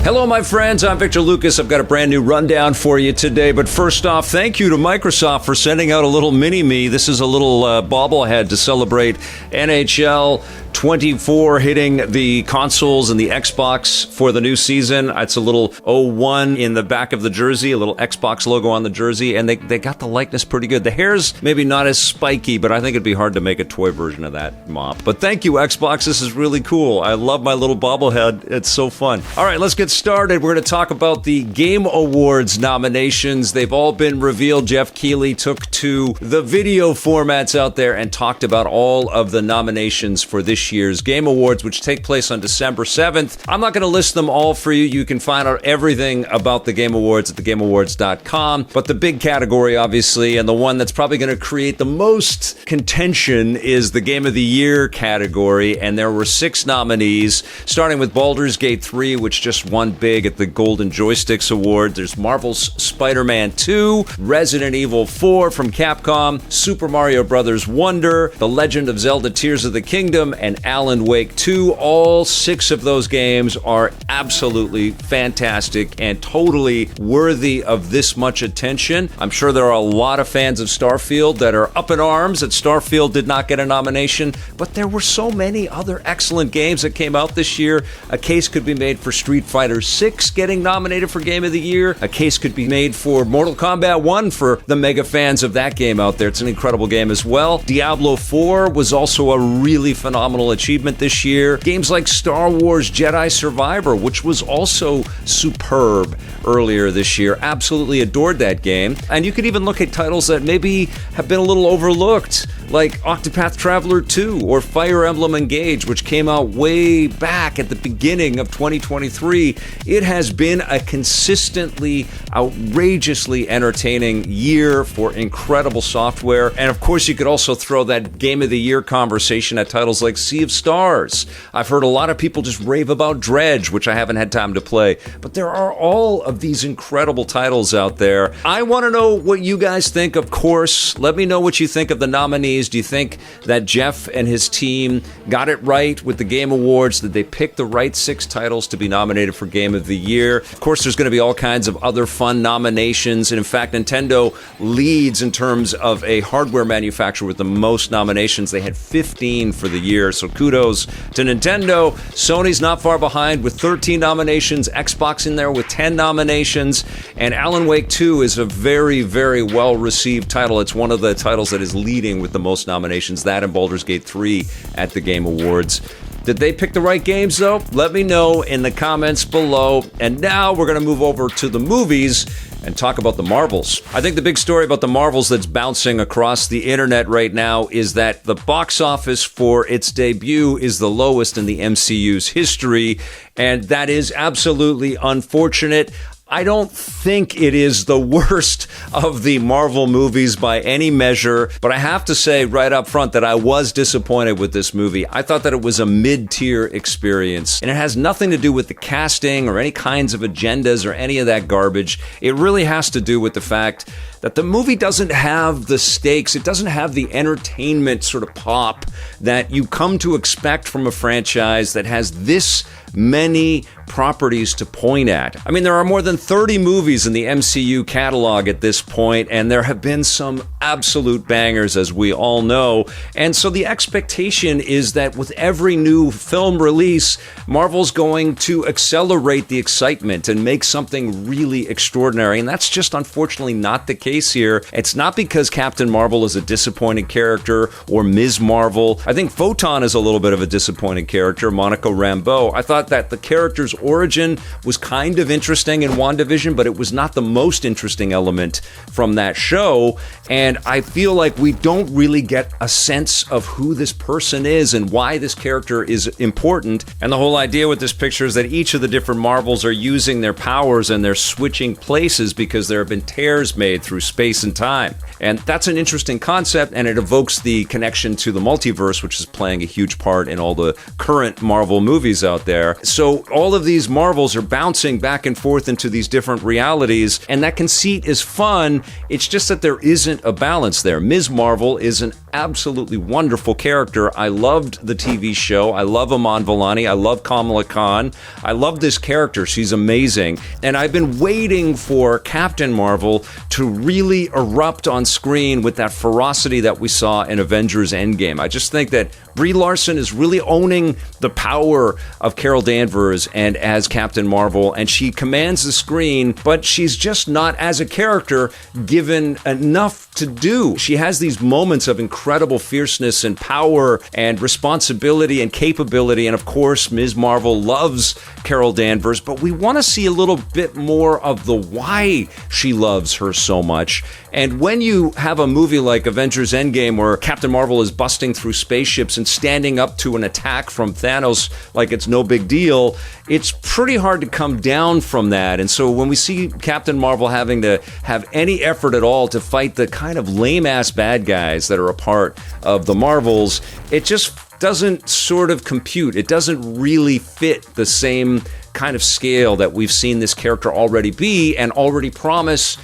Hello, my friends. I'm Victor Lucas. I've got a brand new rundown for you today. But first off, thank you to Microsoft for sending out a little mini-me. This is a little bobblehead to celebrate NHL 24 hitting the consoles and the Xbox for the new season. It's a little 01 in the back of the jersey, a little Xbox logo on the jersey, and they got the likeness pretty good. The hair's maybe not as spiky, but I think it'd be hard to make a toy version of that mop. But thank you, Xbox. This is really cool. I love my little bobblehead. It's so fun. All right, let's get started. We're going to talk about the Game Awards nominations. They've all been revealed. Jeff Keighley took to the video formats out there and talked about all of the nominations for this year's Game Awards, which take place on December 7th. I'm not going to list them all for you. You can find out everything about the Game Awards at thegameawards.com. But the big category, obviously, and the one that's probably going to create the most contention is the Game of the Year category. And there were 6 nominees, starting with Baldur's Gate 3, which just won big at the Golden Joysticks Award. There's Marvel's Spider-Man 2, Resident Evil 4 from Capcom, Super Mario Bros. Wonder, The Legend of Zelda Tears of the Kingdom, and Alan Wake 2. All 6 of those games are absolutely fantastic and totally worthy of this much attention. I'm sure there are a lot of fans of Starfield that are up in arms that Starfield did not get a nomination, but there were so many other excellent games that came out this year. A case could be made for Street Fighter 6 getting nominated for Game of the Year. A case could be made for Mortal Kombat 1 for the mega fans of that game out there. It's an incredible game as well. Diablo 4 was also a really phenomenal achievement this year. Games like Star Wars Jedi Survivor, which was also superb earlier this year. Absolutely adored that game. And you could even look at titles that maybe have been a little overlooked, like Octopath Traveler 2 or Fire Emblem Engage, which came out way back at the beginning of 2023. It has been a consistently, outrageously entertaining year for incredible software. And of course, you could also throw that Game of the Year conversation at titles like Sea of Stars. I've heard a lot of people just rave about Dredge, which I haven't had time to play. But there are all of these incredible titles out there. I want to know what you guys think, of course. Let me know what you think of the nominees. Do you think that Jeff and his team got it right with the Game Awards? Did they pick the right 6 titles to be nominated for Game of the Year? Of course, there's going to be all kinds of other fun nominations. And in fact, Nintendo leads in terms of a hardware manufacturer with the most nominations. They had 15 for the year. So kudos to Nintendo. Sony's not far behind with 13 nominations. Xbox in there with 10 nominations. And Alan Wake 2 is a very, very well-received title. It's one of the titles that is leading with the most nominations. That and Baldur's Gate 3 at the Game Awards. Did they pick the right games, though? Let me know in the comments below. And now we're going to move over to the movies and talk about the Marvels. I think the big story about the Marvels that's bouncing across the internet right now is that the box office for its debut is the lowest in the MCU's history, and that is absolutely unfortunate. I don't think it is the worst of the Marvel movies by any measure, but I have to say right up front that I was disappointed with this movie. I thought that it was a mid-tier experience, and it has nothing to do with the casting or any kinds of agendas or any of that garbage. It really has to do with the fact that the movie doesn't have the stakes. It doesn't have the entertainment sort of pop that you come to expect from a franchise that has this many properties to point at. I mean, there are more than 30 movies in the MCU catalog at this point, and there have been some absolute bangers, as we all know. And so the expectation is that with every new film release, Marvel's going to accelerate the excitement and make something really extraordinary. And that's just unfortunately not the case here. It's not because Captain Marvel is a disappointing character or Ms. Marvel. I think Photon is a little bit of a disappointing character, Monica Rambeau. I thought that the character's origin was kind of interesting in WandaVision, but it was not the most interesting element from that show. And I feel like we don't really get a sense of who this person is and why this character is important. And the whole idea with this picture is that each of the different Marvels are using their powers and they're switching places because there have been tears made through space and time. And that's an interesting concept, and it evokes the connection to the multiverse, which is playing a huge part in all the current Marvel movies out there. So all of these Marvels are bouncing back and forth into these different realities, and that conceit is fun. It's just that there isn't a balance there. Ms. Marvel is an absolutely wonderful character. I loved the TV show. I love Aman Vellani. I love Kamala Khan. I love this character. She's amazing. And I've been waiting for Captain Marvel to really erupt on screen with that ferocity that we saw in Avengers Endgame. I just think that Brie Larson is really owning the power of Carol Danvers and as Captain Marvel, and she commands the screen, but she's just not, as a character, given enough to do. She has these moments of incredible fierceness and power and responsibility and capability, and of course, Ms. Marvel loves Carol Danvers, but we want to see a little bit more of the why she loves her so much. And when you have a movie like Avengers Endgame where Captain Marvel is busting through spaceships and standing up to an attack from Thanos like it's no big deal, it's pretty hard to come down from that. And so when we see Captain Marvel having to have any effort at all to fight the kind of lame-ass bad guys that are a part of the Marvels, it just doesn't sort of compute. It doesn't really fit the same kind of scale that we've seen this character already be and already promise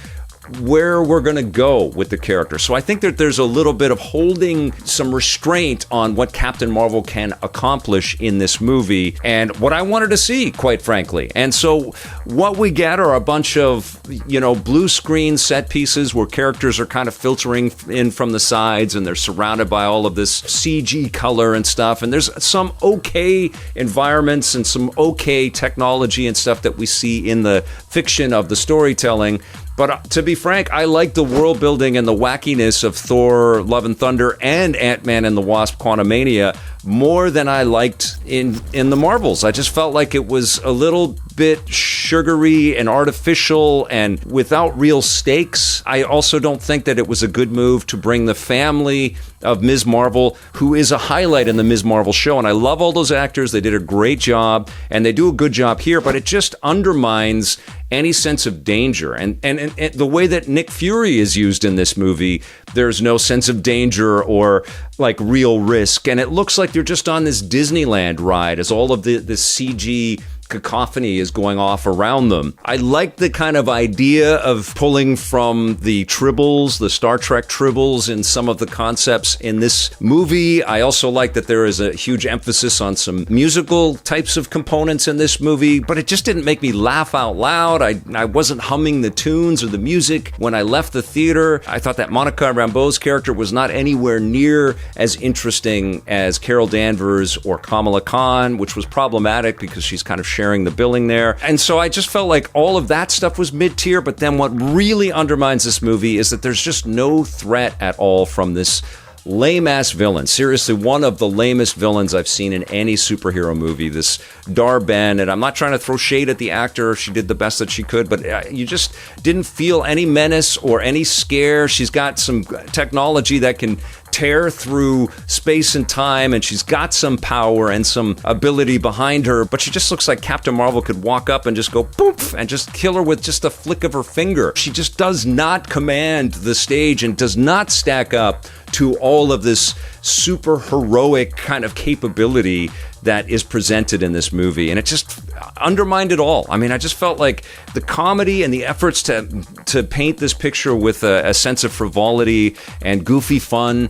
where we're going to go with the character. So I think that there's a little bit of holding some restraint on what Captain Marvel can accomplish in this movie and what I wanted to see, quite frankly. And so what we get are a bunch of, blue screen set pieces where characters are kind of filtering in from the sides and they're surrounded by all of this CG color and stuff. And there's some okay environments and some okay technology and stuff that we see in the fiction of the storytelling. But to be frank, I like the world building and the wackiness of Thor, Love and Thunder, and Ant-Man and the Wasp: Quantumania more than I liked in the Marvels. I just felt like it was a little bit sugary and artificial and without real stakes. I also don't think that it was a good move to bring the family of Ms. Marvel, who is a highlight in the Ms. Marvel show. And I love all those actors. They did a great job, and they do a good job here, but it just undermines any sense of danger. And the way that Nick Fury is used in this movie, there's no sense of danger or like real risk. And it looks like they're just on this Disneyland ride as all of the CG cacophony is going off around them. I like the kind of idea of pulling from the tribbles, the Star Trek tribbles in some of the concepts in this movie. I also like that there is a huge emphasis on some musical types of components in this movie, but it just didn't make me laugh out loud. I wasn't humming the tunes or the music when I left the theater. I thought that Monica Rambeau's character was not anywhere near as interesting as Carol Danvers or Kamala Khan, which was problematic because she's kind of sharing the billing there. And so I just felt like all of that stuff was mid-tier, but then what really undermines this movie is that there's just no threat at all from this lame-ass villain. Seriously, one of the lamest villains I've seen in any superhero movie, this Dar-Ben, and I'm not trying to throw shade at the actor. She did the best that she could, but you just didn't feel any menace or any scare. She's got some technology that can tear through space and time, and she's got some power and some ability behind her, but she just looks like Captain Marvel could walk up and just go poof and just kill her with just a flick of her finger. She just does not command the stage and does not stack up to all of this super heroic kind of capability that is presented in this movie, and it just undermined it all. I mean, I just felt like the comedy and the efforts to paint this picture with a sense of frivolity and goofy fun,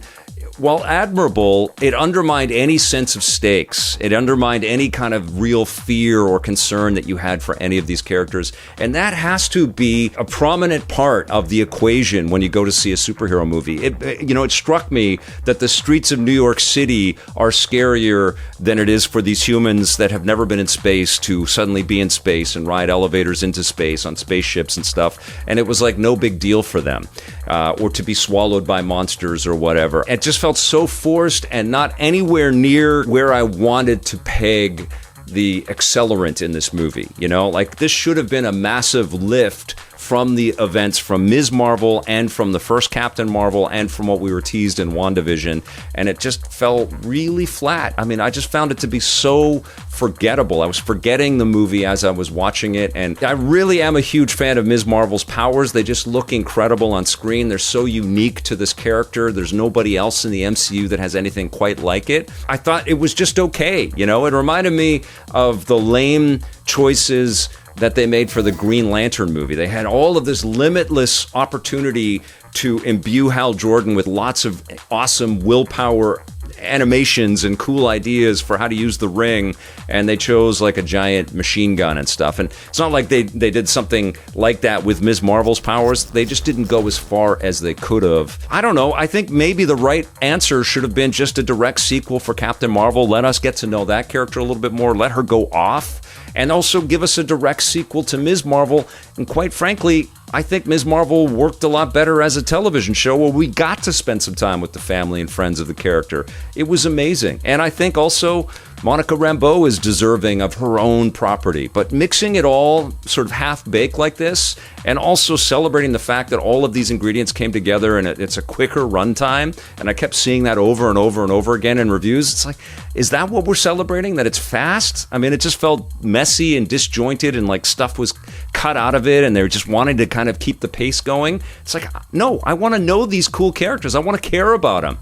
while admirable, it undermined any sense of stakes. It undermined any kind of real fear or concern that you had for any of these characters. And that has to be a prominent part of the equation when you go to see a superhero movie. It struck me that the streets of New York City are scarier than it is for these humans that have never been in space to suddenly be in space and ride elevators into space on spaceships and stuff. And it was like no big deal for them, or to be swallowed by monsters or whatever. It just felt so forced and not anywhere near where I wanted to peg the accelerant in this movie. Like this should have been a massive lift from the events from Ms. Marvel and from the first Captain Marvel and from what we were teased in WandaVision, and it just fell really flat. I mean, I just found it to be so forgettable. I was forgetting the movie as I was watching it, and I really am a huge fan of Ms. Marvel's powers. They just look incredible on screen. They're so unique to this character. There's nobody else in the MCU that has anything quite like it. I thought it was just okay. It reminded me of the lame choices that they made for the Green Lantern movie. They had all of this limitless opportunity to imbue Hal Jordan with lots of awesome willpower animations and cool ideas for how to use the ring, and they chose like a giant machine gun and stuff. And it's not like they did something like that with Ms. Marvel's powers. They just didn't go as far as they could have. I don't know. I think maybe the right answer should have been just a direct sequel for Captain Marvel. Let us get to know that character a little bit more. Let her go off. And also give us a direct sequel to Ms. Marvel. And quite frankly, I think Ms. Marvel worked a lot better as a television show where we got to spend some time with the family and friends of the character. It was amazing. And I think also Monica Rambeau is deserving of her own property. But mixing it all sort of half-baked like this, and also celebrating the fact that all of these ingredients came together and it's a quicker runtime, and I kept seeing that over and over and over again in reviews. It's like, is that what we're celebrating? That it's fast? I mean, it just felt messy and disjointed, and like stuff was cut out of it, and they were just wanting to kind of keep the pace going. It's like, no, I want to know these cool characters. I want to care about them.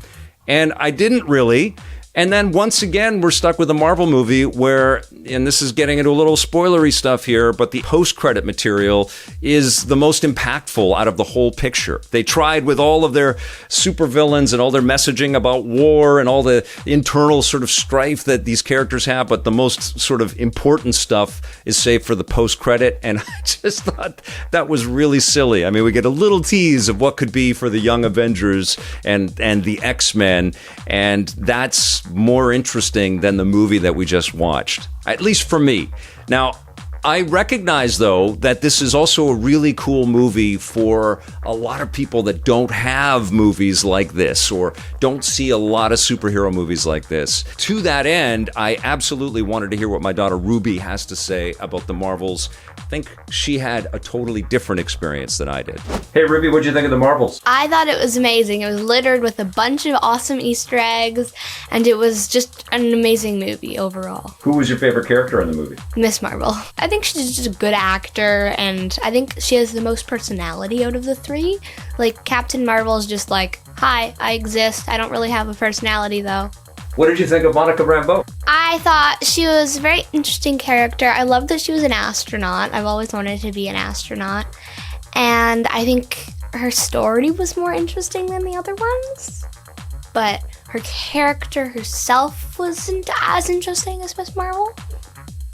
And I didn't really. And then once again, we're stuck with a Marvel movie where, and this is getting into a little spoilery stuff here, but the post-credit material is the most impactful out of the whole picture. They tried with all of their supervillains and all their messaging about war and all the internal sort of strife that these characters have, but the most sort of important stuff is saved for the post-credit, and I just thought that was really silly. I mean, we get a little tease of what could be for the Young Avengers and the X-Men, and that's more interesting than the movie that we just watched, at least for me. Now, I recognize, though, that this is also a really cool movie for a lot of people that don't have movies like this or don't see a lot of superhero movies like this. To that end, I absolutely wanted to hear what my daughter Ruby has to say about the Marvels. I think she had a totally different experience than I did. Hey, Ruby, what'd you think of the Marvels? I thought it was amazing. It was littered with a bunch of awesome Easter eggs, and it was just an amazing movie overall. Who was your favorite character in the movie? Miss Marvel. I think she's just a good actor, and I think she has the most personality out of the three. Like, Captain Marvel is just like, hi, I exist. I don't really have a personality, though. What did you think of Monica Rambeau? I thought she was a very interesting character. I love that she was an astronaut. I've always wanted to be an astronaut. And I think her story was more interesting than the other ones. But her character herself wasn't as interesting as Miss Marvel.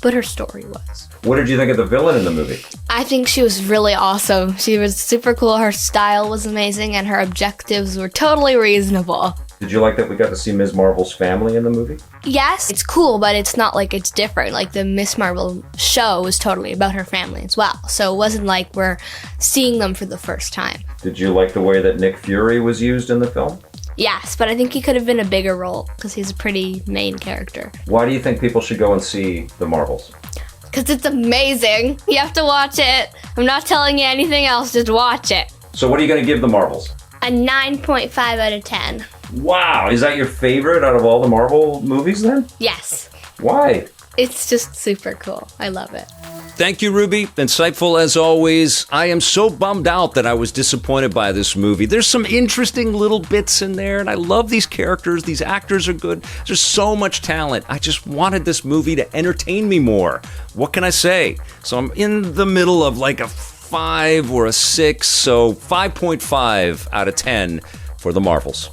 But her story was. What did you think of the villain in the movie? I think she was really awesome. She was super cool. Her style was amazing, and her objectives were totally reasonable. Did you like that we got to see Ms. Marvel's family in the movie? Yes, it's cool, but it's not like it's different. Like, the Miss Marvel show was totally about her family as well. So it wasn't like we're seeing them for the first time. Did you like the way that Nick Fury was used in the film? Yes, but I think he could have been a bigger role because he's a pretty main character. Why do you think people should go and see the Marvels? Because it's amazing. You have to watch it. I'm not telling you anything else, just watch it. So what are you going to give the Marvels? A 9.5 out of 10. Wow, is that your favorite out of all the Marvel movies then? Yes. Why? It's just super cool. I love it. Thank you, Ruby. Insightful as always. I am so bummed out that I was disappointed by this movie. There's some interesting little bits in there, and I love these characters. These actors are good. There's so much talent. I just wanted this movie to entertain me more. What can I say? So I'm in the middle of like a 5 or a 6, so 5.5 out of 10 for the Marvels.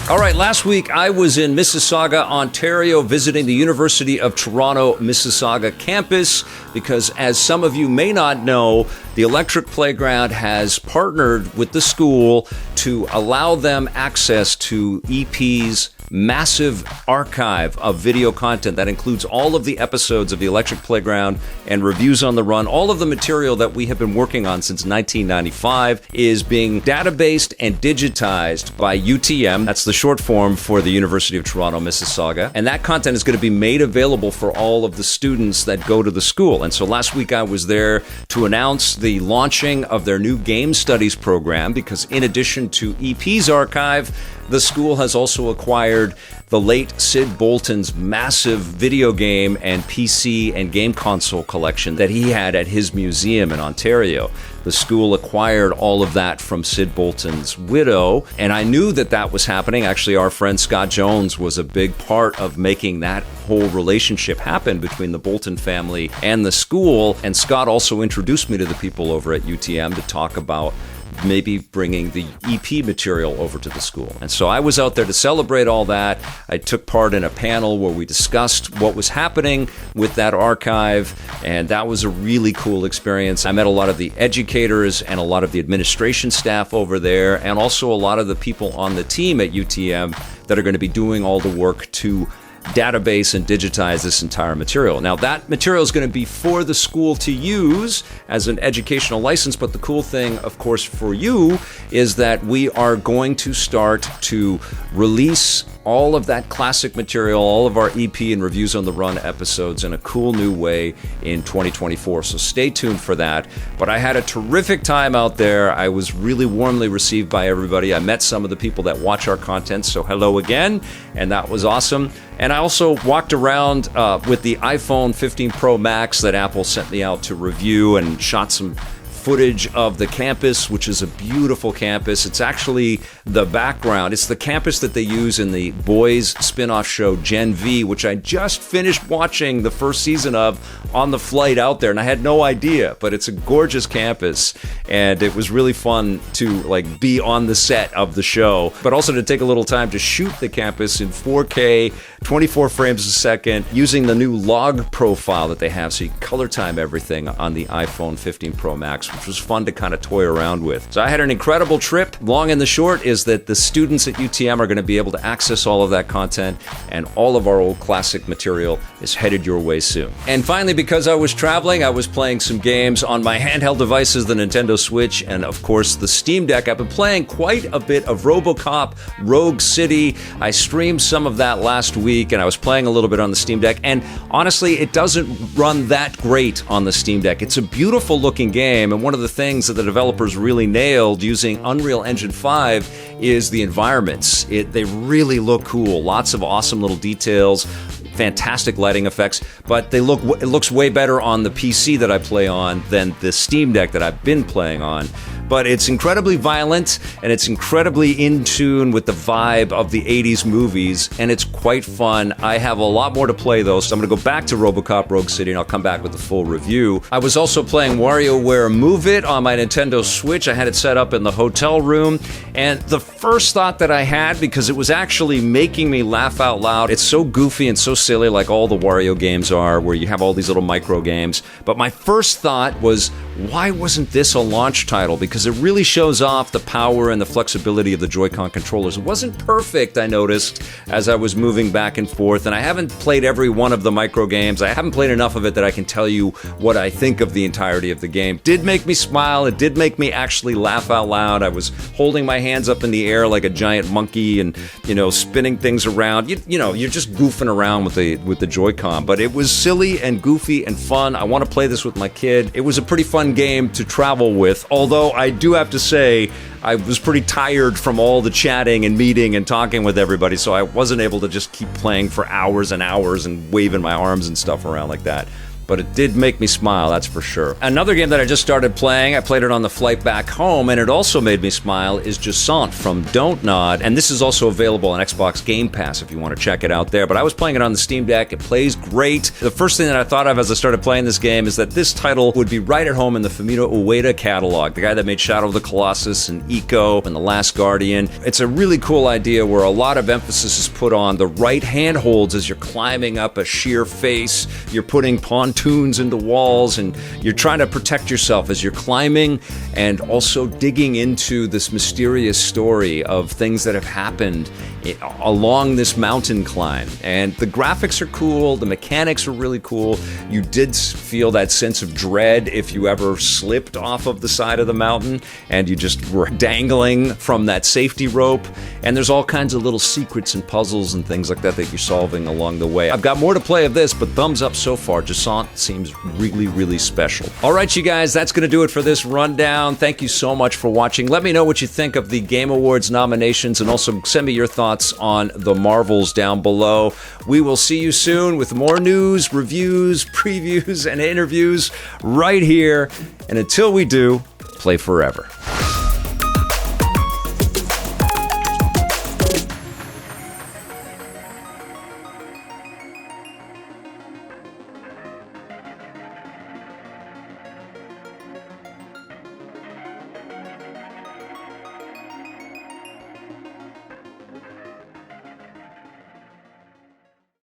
All right, last week I was in Mississauga, Ontario, visiting the University of Toronto Mississauga campus because, as some of you may not know, the Electric Playground has partnered with the school to allow them access to EP's massive archive of video content that includes all of the episodes of the Electric Playground and Reviews on the Run. All of the material that we have been working on since 1995 is being databased and digitized by UTM. That's the short form for the University of Toronto Mississauga. And that content is going to be made available for all of the students that go to the school. And so last week I was there to announce the launching of their new game studies program because in addition to EP's archive, the school has also acquired the late Sid Bolton's massive video game and PC and game console collection that he had at his museum in Ontario. the school acquired all of that from Sid Bolton's widow. And I knew that that was happening. Actually, our friend Scott Jones was a big part of making that whole relationship happen between the Bolton family and the school. And Scott also introduced me to the people over at UTM to talk about maybe bringing the EP material over to the school. And so I was out there to celebrate all that. I took part in a panel where we discussed what was happening with that archive, and that was a really cool experience. I met a lot of the educators and a lot of the administration staff over there, and also a lot of the people on the team at UTM that are going to be doing all the work to database and digitize this entire material. Now, that material is going to be for the school to use as an educational license, but the cool thing, of course, for you is that we are going to start to release all of that classic material, all of our EP and Reviews on the Run episodes in a cool new way in 2024. So stay tuned for that. But I had a terrific time out there. I was really warmly received by everybody. I met some of the people that watch our content, so hello again, and that was awesome. And I also walked around with the iPhone 15 Pro Max that Apple sent me out to review, and shot some footage of the campus, which is a beautiful campus. It's actually the background. It's the campus that they use in the boys spin-off show Gen V, which I just finished watching the first season of on the flight out there, and I had no idea, but it's a gorgeous campus, and it was really fun to be on the set of the show, but also to take a little time to shoot the campus in 4K, 24 frames a second, using the new log profile that they have, so you can color time everything on the iPhone 15 Pro Max, which was fun to kind of toy around with. So I had an incredible trip. Long and the short is that the students at UTM are going to be able to access all of that content, and all of our old classic material is headed your way soon. And finally, because I was traveling, I was playing some games on my handheld devices, the Nintendo Switch, and of course the Steam Deck. I've been playing quite a bit of RoboCop, Rogue City. I streamed some of that last week, and I was playing a little bit on the Steam Deck, and honestly, it doesn't run that great on the Steam Deck. It's a beautiful looking game, and one of the things that the developers really nailed using Unreal Engine 5 is the environments. They really look cool. Lots of awesome little details, fantastic lighting effects, but it looks way better on the PC that I play on than the Steam Deck that I've been playing on. But it's incredibly violent, and it's incredibly in tune with the vibe of the 80s movies, and it's quite fun. I have a lot more to play, though, so I'm going to go back to RoboCop Rogue City, and I'll come back with a full review. I was also playing WarioWare Move It on my Nintendo Switch. I had it set up in the hotel room, and the first thought that I had, because it was actually making me laugh out loud, it's so goofy and so silly, like all the Wario games are, where you have all these little micro games, but my first thought was, why wasn't this a launch title? Because it really shows off the power and the flexibility of the Joy-Con controllers. It wasn't perfect, I noticed, as I was moving back and forth, and I haven't played every one of the micro games. I haven't played enough of it that I can tell you what I think of the entirety of the game. It did make me smile. It did make me actually laugh out loud. I was holding my hands up in the air like a giant monkey and, spinning things around. You're just goofing around with the Joy-Con, but it was silly and goofy and fun. I want to play this with my kid. It was a pretty fun game to travel with, although I do have to say I was pretty tired from all the chatting and meeting and talking with everybody, so I wasn't able to just keep playing for hours and hours and waving my arms and stuff around like that. But it did make me smile, that's for sure. Another game that I just started playing, I played it on the flight back home, and it also made me smile, is Jant from Don't Nod. And this is also available on Xbox Game Pass if you want to check it out there. But I was playing it on the Steam Deck. It plays great. The first thing that I thought of as I started playing this game is that this title would be right at home in the Fumito Ueda catalog, the guy that made Shadow of the Colossus and Ico and The Last Guardian. It's a really cool idea where a lot of emphasis is put on the right handholds as you're climbing up a sheer face. You're putting pontoons into walls, and you're trying to protect yourself as you're climbing, and also digging into this mysterious story of things that have happened along this mountain climb. And the graphics are cool, the mechanics are really cool. You did feel that sense of dread if you ever slipped off of the side of the mountain and you just were dangling from that safety rope. And there's all kinds of little secrets and puzzles and things like that that you're solving along the way. I've got more to play of this, but thumbs up so far. Jant font seems really, really special. All right, you guys, that's going to do it for this rundown. Thank you so much for watching. Let me know what you think of the Game Awards nominations, and also send me your thoughts on the Marvels down below. We will see you soon with more news, reviews, previews, and interviews right here. And until we do, play forever.